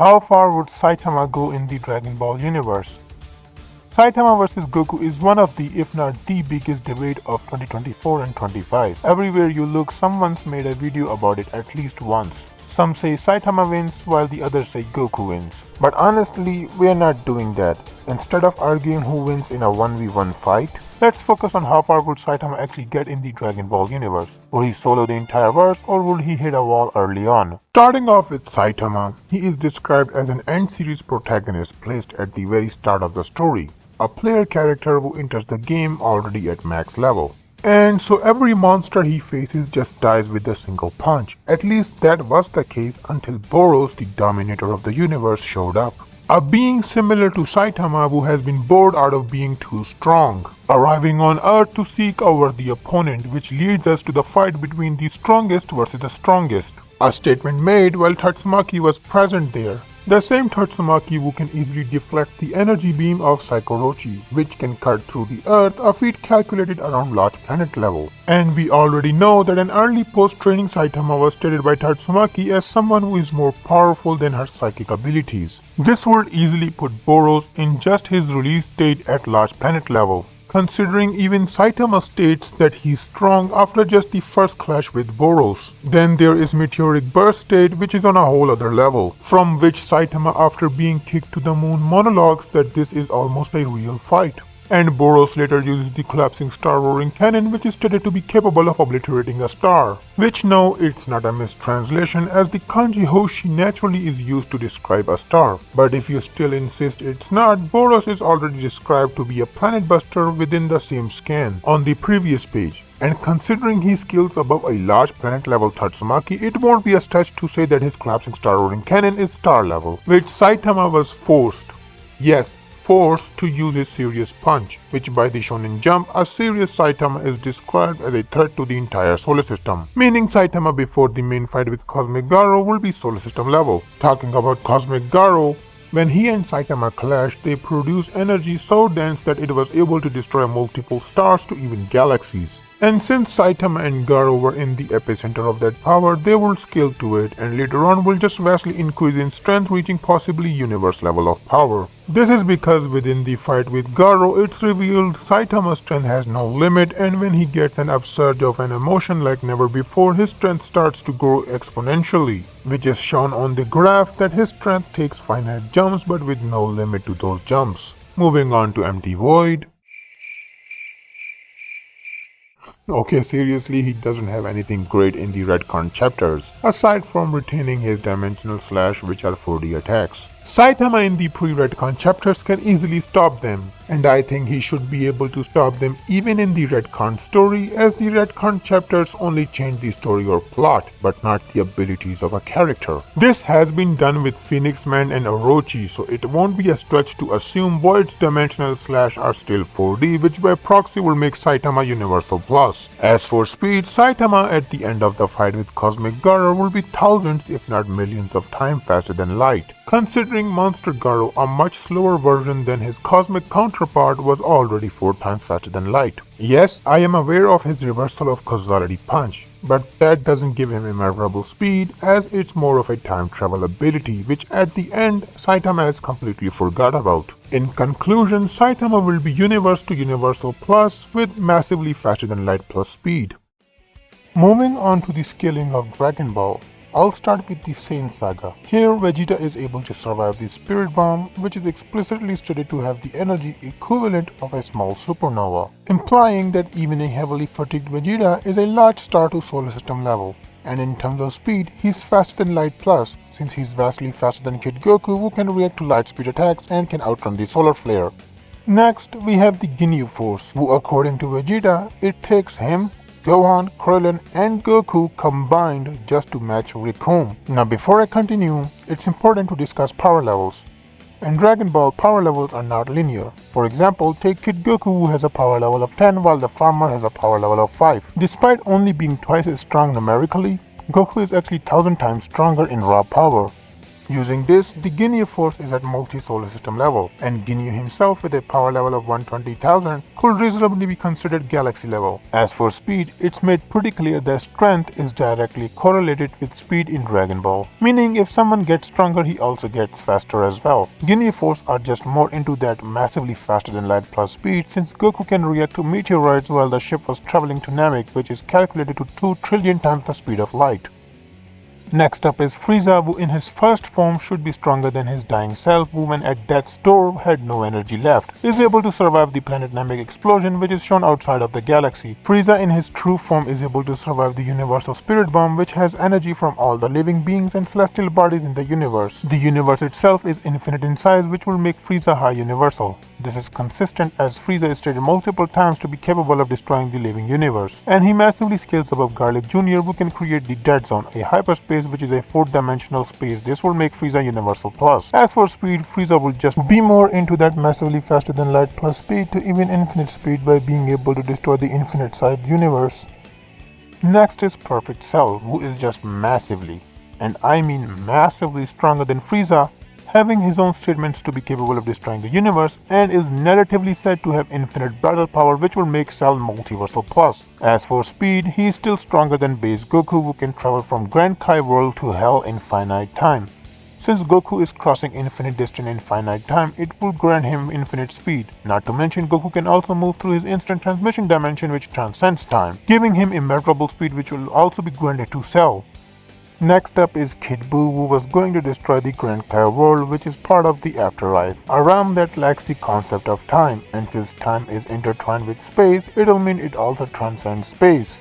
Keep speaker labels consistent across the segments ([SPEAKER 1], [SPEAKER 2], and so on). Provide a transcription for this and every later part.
[SPEAKER 1] How far would Saitama go in the Dragon Ball universe? Saitama vs Goku is one of the, if not the biggest debate of 2024 and 25. Everywhere you look, someone's made a video about it at least once. Some say Saitama wins while the others say Goku wins. But honestly, we are not doing that. Instead of arguing who wins in a 1v1 fight, let's focus on how far would Saitama actually get in the Dragon Ball universe. Will he solo the entire verse or will he hit a wall early on? Starting off with Saitama, he is described as an end series protagonist placed at the very start of the story. A player character who enters the game already at max level. And so every monster he faces just dies with a single punch. At least that was the case until Boros, the dominator of the universe, showed up. A being similar to Saitama who has been bored out of being too strong, arriving on Earth to seek over the opponent, which leads us to the fight between the strongest versus the strongest. A statement made while Tatsumaki was present there. The same Tatsumaki who can easily deflect the energy beam of Saikorochi, which can cut through the Earth, a feat calculated around large planet level. And we already know that an early post-training Saitama was stated by Tatsumaki as someone who is more powerful than her psychic abilities. This would easily put Boros in just his release state at large planet level, considering even Saitama states that he's strong after just the first clash with Boros. Then there is Meteoric Burst state, which is on a whole other level, from which Saitama after being kicked to the moon monologues that this is almost a real fight. And Boros later uses the collapsing star roaring cannon, which is stated to be capable of obliterating a star. Which no, it's not a mistranslation, as the kanji Hoshi naturally is used to describe a star. But if you still insist it's not, Boros is already described to be a planet buster within the same scan on the previous page. And considering he skills above a large planet level Tatsumaki, it won't be a stretch to say that his collapsing star roaring cannon is star level, which Saitama was forced. Yes, forced to use his serious punch, which by the Shonen Jump, a serious Saitama is described as a threat to the entire solar system, meaning Saitama before the main fight with Cosmic Garo will be solar system level. Talking about Cosmic Garo, when he and Saitama clashed, they produced energy so dense that it was able to destroy multiple stars to even galaxies. And since Saitama and Garo were in the epicenter of that power, they will scale to it and later on will just vastly increase in strength, reaching possibly universe level of power. This is because within the fight with Garo, it's revealed Saitama's strength has no limit, and when he gets an upsurge of an emotion like never before, his strength starts to grow exponentially, which is shown on the graph that his strength takes finite jumps but with no limit to those jumps. Moving on to Empty Void. Okay, seriously, he doesn't have anything great in the retcon chapters, aside from retaining his dimensional slash, which are 4D attacks. Saitama in the pre-retcon chapters can easily stop them, and I think he should be able to stop them even in the retcon story, as the retcon chapters only change the story or plot, but not the abilities of a character. This has been done with Phoenix Man and Orochi, so it won't be a stretch to assume Void's dimensional slash are still 4D, which by proxy will make Saitama Universal Plus. As for speed, Saitama at the end of the fight with Cosmic Garo will be thousands if not millions of times faster than light. Considering Monster Garo, a much slower version than his cosmic counterpart, was already 4 times faster than light. Yes, I am aware of his reversal of causality punch, but that doesn't give him immeasurable speed, as it's more of a time travel ability, which at the end Saitama has completely forgot about. In conclusion, Saitama will be universe to universal plus with massively faster than light plus speed. Moving on to the scaling of Dragon Ball. I'll start with the Saiyan saga. Here, Vegeta is able to survive the Spirit Bomb, which is explicitly stated to have the energy equivalent of a small supernova, implying that even a heavily fatigued Vegeta is a large star to solar system level. And in terms of speed, he's faster than Light Plus, since he's vastly faster than Kid Goku, who can react to light speed attacks and can outrun the solar flare. Next, we have the Ginyu Force, who according to Vegeta, it takes him, Gohan, Krillin, and Goku combined just to match Recoome. Now before I continue, it's important to discuss power levels. In Dragon Ball, power levels are not linear. For example, take Kid Goku, who has a power level of 10 while the farmer has a power level of 5. Despite only being twice as strong numerically, Goku is actually 1000 times stronger in raw power. Using this, the Ginyu force is at multi-solar system level, and Ginyu himself with a power level of 120,000 could reasonably be considered galaxy level. As for speed, it's made pretty clear that strength is directly correlated with speed in Dragon Ball, meaning if someone gets stronger he also gets faster as well. Ginyu force are just more into that massively faster than light plus speed, since Goku can react to meteorites while the ship was traveling to Namek, which is calculated to 2 trillion times the speed of light. Next up is Frieza, who in his first form should be stronger than his dying self, who when at death's door had no energy left, is able to survive the planet Namek explosion, which is shown outside of the galaxy. Frieza in his true form is able to survive the universal spirit bomb, which has energy from all the living beings and celestial bodies in the universe. The universe itself is infinite in size, which will make Frieza high universal. This is consistent as Frieza is stated multiple times to be capable of destroying the living universe. And he massively scales above Garlic Jr., who can create the Dead Zone, a hyperspace which is a 4th-dimensional space. This will make Frieza universal plus. As for speed, Frieza will just be more into that massively faster than light plus speed to even infinite speed by being able to destroy the infinite-sized universe. Next is Perfect Cell, who is just massively, and I mean massively stronger than Frieza, having his own statements to be capable of destroying the universe, and is narratively said to have infinite battle power, which will make Cell multiversal plus. As for speed, he is still stronger than base Goku, who can travel from Grand Kai World to Hell in finite time. Since Goku is crossing infinite distance in finite time, it will grant him infinite speed. Not to mention, Goku can also move through his instant transmission dimension, which transcends time, giving him immeasurable speed, which will also be granted to Cell. Next up is Kid Buu, who was going to destroy the Grand Kai world, which is part of the afterlife. A realm that lacks the concept of time, and since time is intertwined with space, it'll mean it also transcends space.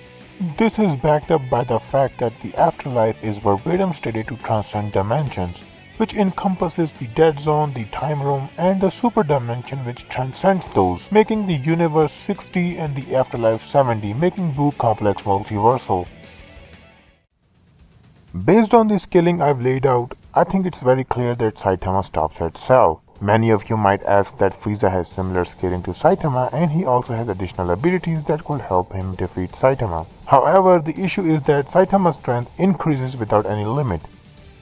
[SPEAKER 1] This is backed up by the fact that the afterlife is verbatim stated to transcend dimensions, which encompasses the dead zone, the time room, and the super dimension which transcends those, making the universe 60 and the afterlife 70, making Buu complex multiversal. Based on the scaling I've laid out, I think it's very clear that Saitama stops at Cell. Many of you might ask that Frieza has similar scaling to Saitama, and he also has additional abilities that could help him defeat Saitama. However, the issue is that Saitama's strength increases without any limit.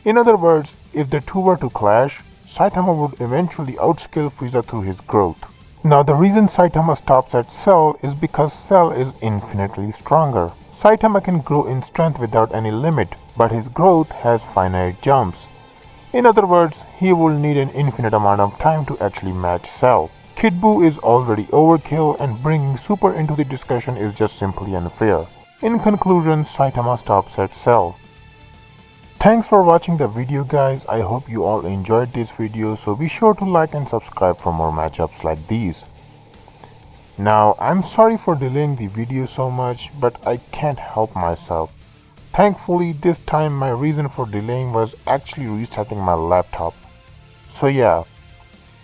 [SPEAKER 1] In other words, if the two were to clash, Saitama would eventually outscale Frieza through his growth. Now the reason Saitama stops at Cell is because Cell is infinitely stronger. Saitama can grow in strength without any limit, but his growth has finite jumps. In other words, he will need an infinite amount of time to actually match Cell. Kid Buu is already overkill, and bringing Super into the discussion is just simply unfair. In conclusion, Saitama stops at Cell. Thanks for watching the video, guys. I hope you all enjoyed this video, so be sure to like and subscribe for more matchups like these. Now, I'm sorry for delaying the video so much, but I can't help myself. Thankfully, this time my reason for delaying was actually resetting my laptop. So yeah.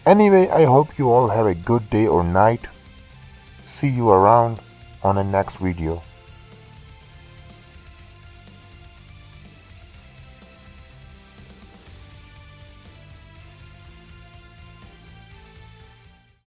[SPEAKER 1] Anyway, I hope you all have a good day or night. See you around on the next video.